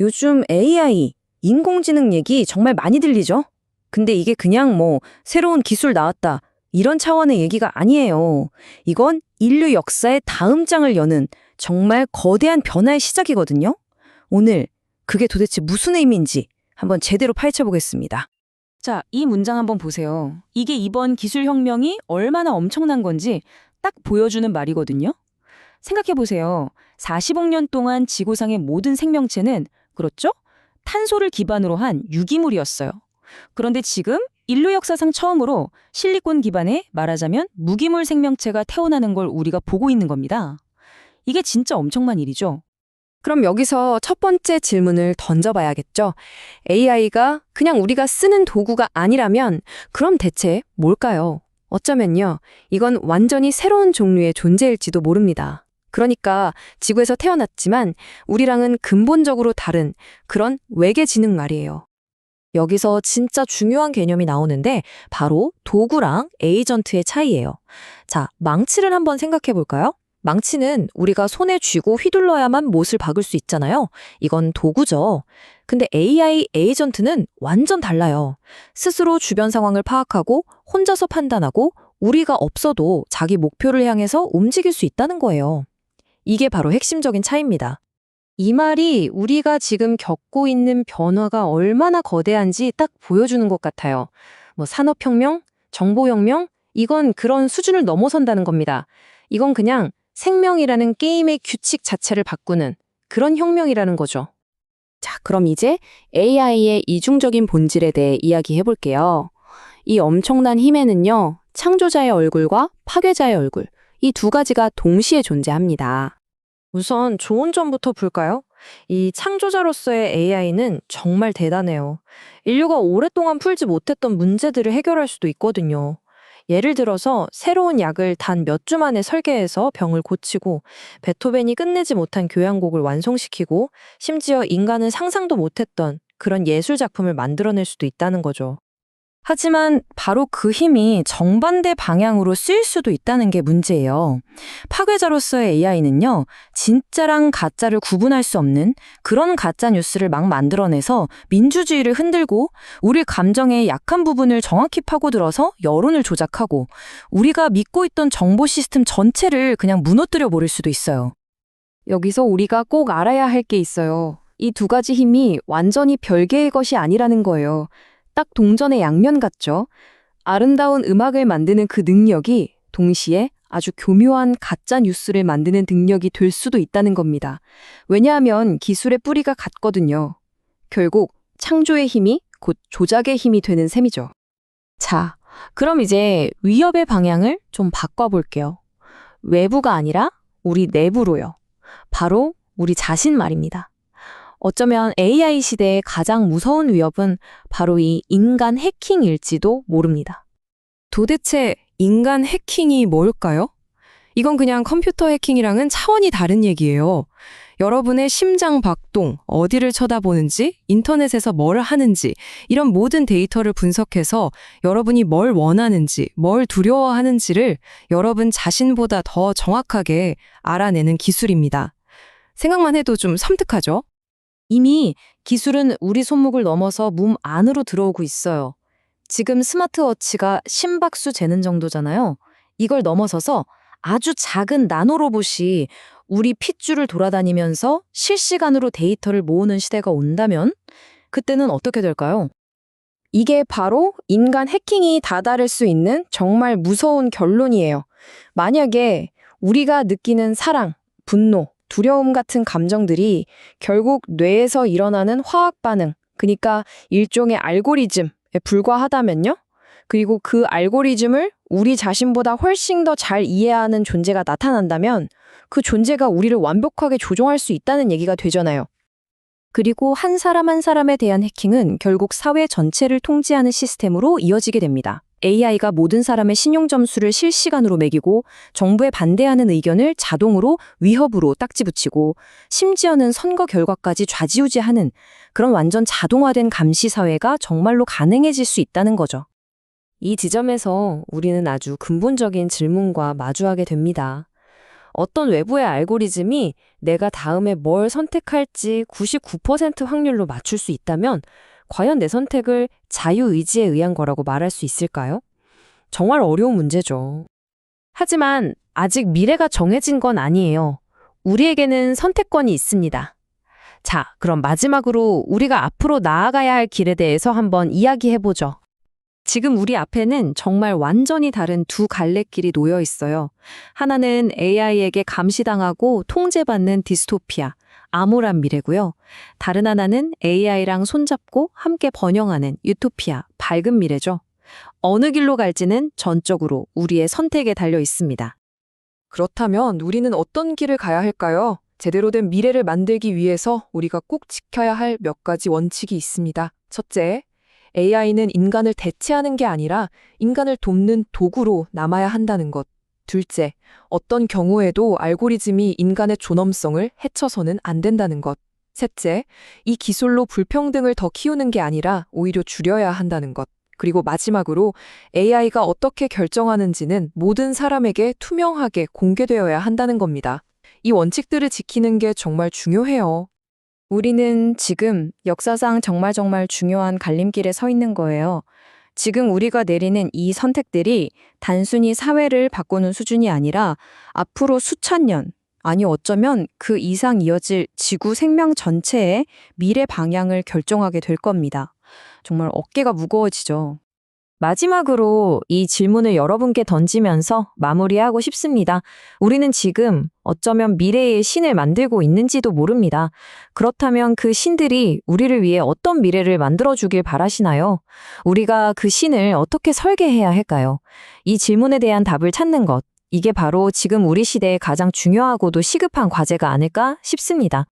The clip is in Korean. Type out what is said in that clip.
요즘 AI, 인공지능 얘기 정말 많이 들리죠? 근데 이게 그냥 새로운 기술 나왔다. 이런 차원의 얘기가 아니에요. 이건 인류 역사의 다음 장을 여는 정말 거대한 변화의 시작이거든요. 오늘 그게 도대체 무슨 의미인지 한번 제대로 파헤쳐 보겠습니다. 자, 이 문장 한번 보세요. 이게 이번 기술혁명이 얼마나 엄청난 건지 딱 보여주는 말이거든요. 생각해 보세요. 40억 년 동안 지구상의 모든 생명체는 그렇죠? 탄소를 기반으로 한 유기물이었어요. 그런데 지금 인류 역사상 처음으로 실리콘 기반의 말하자면 무기물 생명체가 태어나는 걸 우리가 보고 있는 겁니다. 이게 진짜 엄청난 일이죠. 그럼 여기서 첫 번째 질문을 던져봐야겠죠. AI가 그냥 우리가 쓰는 도구가 아니라면 그럼 대체 뭘까요? 어쩌면요, 이건 완전히 새로운 종류의 존재일지도 모릅니다. 그러니까 지구에서 태어났지만 우리랑은 근본적으로 다른 그런 외계 지능 말이에요. 여기서 진짜 중요한 개념이 나오는데 바로 도구랑 에이전트의 차이예요. 자, 망치를 한번 생각해 볼까요? 망치는 우리가 손에 쥐고 휘둘러야만 못을 박을 수 있잖아요. 이건 도구죠. 근데 AI 에이전트는 완전 달라요. 스스로 주변 상황을 파악하고 혼자서 판단하고 우리가 없어도 자기 목표를 향해서 움직일 수 있다는 거예요. 이게 바로 핵심적인 차이입니다. 이 말이 우리가 지금 겪고 있는 변화가 얼마나 거대한지 딱 보여주는 것 같아요. 산업혁명, 정보혁명, 이건 그런 수준을 넘어선다는 겁니다. 이건 그냥 생명이라는 게임의 규칙 자체를 바꾸는 그런 혁명이라는 거죠. 자, 그럼 이제 AI의 이중적인 본질에 대해 이야기해 볼게요. 이 엄청난 힘에는요, 창조자의 얼굴과 파괴자의 얼굴, 이 두 가지가 동시에 존재합니다. 우선 좋은 점부터 볼까요? 이 창조자로서의 AI는 정말 대단해요. 인류가 오랫동안 풀지 못했던 문제들을 해결할 수도 있거든요. 예를 들어서 새로운 약을 단 몇 주 만에 설계해서 병을 고치고 베토벤이 끝내지 못한 교향곡을 완성시키고 심지어 인간은 상상도 못했던 그런 예술 작품을 만들어낼 수도 있다는 거죠. 하지만 바로 그 힘이 정반대 방향으로 쓰일 수도 있다는 게 문제예요. 파괴자로서의 AI는요, 진짜랑 가짜를 구분할 수 없는 그런 가짜 뉴스를 막 만들어내서 민주주의를 흔들고 우리 감정의 약한 부분을 정확히 파고들어서 여론을 조작하고 우리가 믿고 있던 정보 시스템 전체를 그냥 무너뜨려 버릴 수도 있어요. 여기서 우리가 꼭 알아야 할 게 있어요. 이 두 가지 힘이 완전히 별개의 것이 아니라는 거예요. 딱 동전의 양면 같죠? 아름다운 음악을 만드는 그 능력이 동시에 아주 교묘한 가짜 뉴스를 만드는 능력이 될 수도 있다는 겁니다. 왜냐하면 기술의 뿌리가 같거든요. 결국 창조의 힘이 곧 조작의 힘이 되는 셈이죠. 자, 그럼 이제 위협의 방향을 좀 바꿔볼게요. 외부가 아니라 우리 내부로요. 바로 우리 자신 말입니다. 어쩌면 AI 시대의 가장 무서운 위협은 바로 이 인간 해킹일지도 모릅니다. 도대체 인간 해킹이 뭘까요? 이건 그냥 컴퓨터 해킹이랑은 차원이 다른 얘기예요. 여러분의 심장 박동, 어디를 쳐다보는지, 인터넷에서 뭘 하는지, 이런 모든 데이터를 분석해서 여러분이 뭘 원하는지, 뭘 두려워하는지를 여러분 자신보다 더 정확하게 알아내는 기술입니다. 생각만 해도 좀 섬뜩하죠? 이미 기술은 우리 손목을 넘어서 몸 안으로 들어오고 있어요. 지금 스마트워치가 심박수 재는 정도잖아요. 이걸 넘어서서 아주 작은 나노로봇이 우리 핏줄을 돌아다니면서 실시간으로 데이터를 모으는 시대가 온다면 그때는 어떻게 될까요? 이게 바로 인간 해킹이 다다를 수 있는 정말 무서운 결론이에요. 만약에 우리가 느끼는 사랑, 분노, 두려움 같은 감정들이 결국 뇌에서 일어나는 화학 반응, 그러니까 일종의 알고리즘에 불과하다면요? 그리고 그 알고리즘을 우리 자신보다 훨씬 더 잘 이해하는 존재가 나타난다면 그 존재가 우리를 완벽하게 조종할 수 있다는 얘기가 되잖아요. 그리고 한 사람 한 사람에 대한 해킹은 결국 사회 전체를 통제하는 시스템으로 이어지게 됩니다. AI가 모든 사람의 신용 점수를 실시간으로 매기고 정부에 반대하는 의견을 자동으로 위협으로 딱지 붙이고 심지어는 선거 결과까지 좌지우지하는 그런 완전 자동화된 감시 사회가 정말로 가능해질 수 있다는 거죠. 이 지점에서 우리는 아주 근본적인 질문과 마주하게 됩니다. 어떤 외부의 알고리즘이 내가 다음에 뭘 선택할지 99% 확률로 맞출 수 있다면 과연 내 선택을 자유의지에 의한 거라고 말할 수 있을까요? 정말 어려운 문제죠. 하지만 아직 미래가 정해진 건 아니에요. 우리에게는 선택권이 있습니다. 자, 그럼 마지막으로 우리가 앞으로 나아가야 할 길에 대해서 한번 이야기해보죠. 지금 우리 앞에는 정말 완전히 다른 두 갈래길이 놓여 있어요. 하나는 AI에게 감시당하고 통제받는 디스토피아, 암울한 미래고요. 다른 하나는 AI랑 손잡고 함께 번영하는 유토피아, 밝은 미래죠. 어느 길로 갈지는 전적으로 우리의 선택에 달려 있습니다. 그렇다면 우리는 어떤 길을 가야 할까요? 제대로 된 미래를 만들기 위해서 우리가 꼭 지켜야 할 몇 가지 원칙이 있습니다. 첫째, AI는 인간을 대체하는 게 아니라 인간을 돕는 도구로 남아야 한다는 것. 둘째, 어떤 경우에도 알고리즘이 인간의 존엄성을 해쳐서는 안 된다는 것. 셋째, 이 기술로 불평등을 더 키우는 게 아니라 오히려 줄여야 한다는 것. 그리고 마지막으로 AI가 어떻게 결정하는지는 모든 사람에게 투명하게 공개되어야 한다는 겁니다. 이 원칙들을 지키는 게 정말 중요해요. 우리는 지금 역사상 정말 중요한 갈림길에 서 있는 거예요. 지금 우리가 내리는 이 선택들이 단순히 사회를 바꾸는 수준이 아니라 앞으로 수천 년, 아니 어쩌면 그 이상 이어질 지구 생명 전체의 미래 방향을 결정하게 될 겁니다. 정말 어깨가 무거워지죠. 마지막으로 이 질문을 여러분께 던지면서 마무리하고 싶습니다. 우리는 지금 어쩌면 미래의 신을 만들고 있는지도 모릅니다. 그렇다면 그 신들이 우리를 위해 어떤 미래를 만들어주길 바라시나요? 우리가 그 신을 어떻게 설계해야 할까요? 이 질문에 대한 답을 찾는 것, 이게 바로 지금 우리 시대의 가장 중요하고도 시급한 과제가 아닐까 싶습니다.